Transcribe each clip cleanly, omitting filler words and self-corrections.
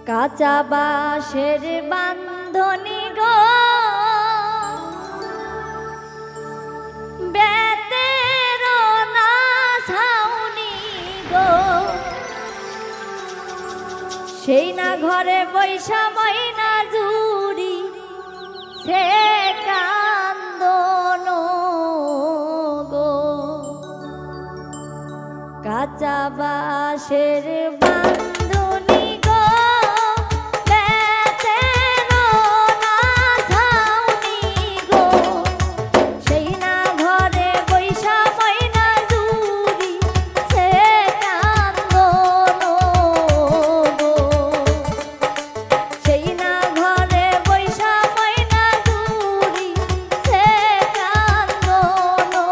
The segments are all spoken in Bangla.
কাঁচা বাঁশের বান্ধনি গো বেতের না ছাউনি গো সেই না ঘরে বৈশা ময়না জুড়ি সে কান্দন গো কাঁচা বাঁশের বান্ধনি গো বেতের না ছাউনি গো সেই না ঘরে বৈশা ময়না জুড়ি সে কান্দন গো সেই না ঘরে বৈশা ময়না জুড়ি সে কান্দন গো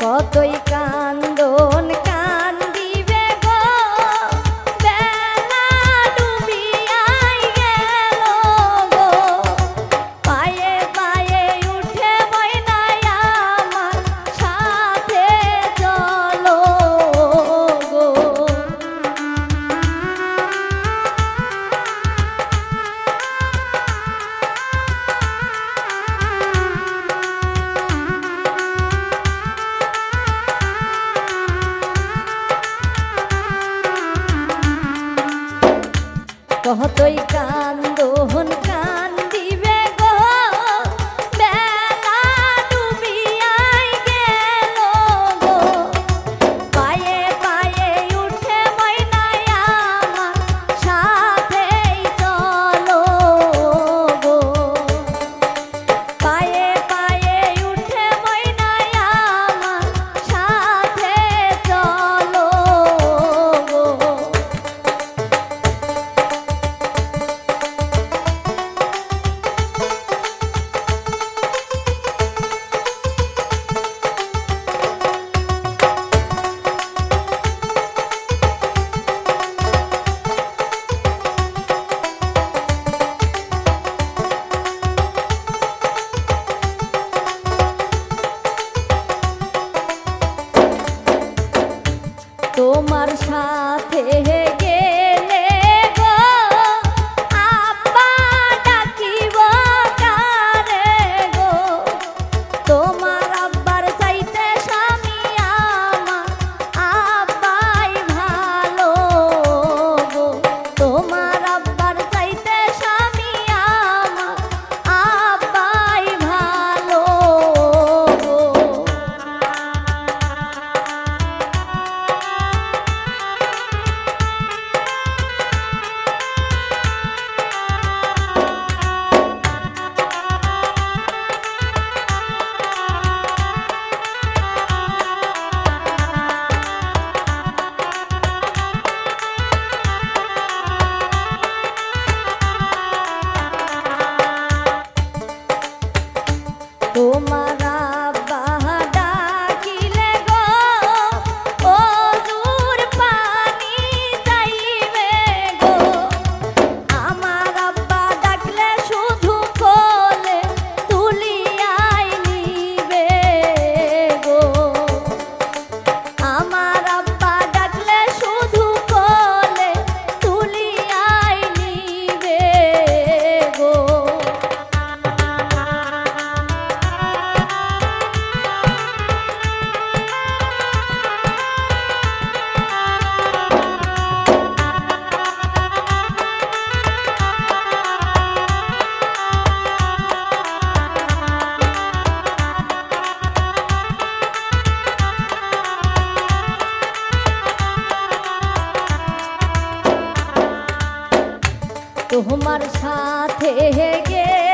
কতই কান্দন কান্দিবে গো বেলা ডুবিয়াই গেল গো পায়ে পায়ে উঠে ময়নায় আমার সাথে চলো গো কতই কান্দন কান্দিবে গো বেলা ডুবিয়াই গেল গো পায়ে পায়ে উঠে ময়নায় আমার সাথেই চলো গো পায়ে পায়ে উঠে ময়নায় আমার সাথে চলো গো তোমার সাথে গেলে গো আব্বা ডাকিব কারে গো তোমার আব্বার চাইতে স্বামী আমার আব্বাই ভালো গো তোমার আব্বার চাইতে স্বামী আমার আব্বাই ভালো গো তোমার আব্বা ডাকিলে গো ওজুর পানি চাইবে গো আমার আব্বা ডাকলে শুধু কোলে তুলিয়াই নিবে গো আমার আব্বা ডাকলে শুধু কোলে তুলিয়াই নিবে গো তোমার সাথে গে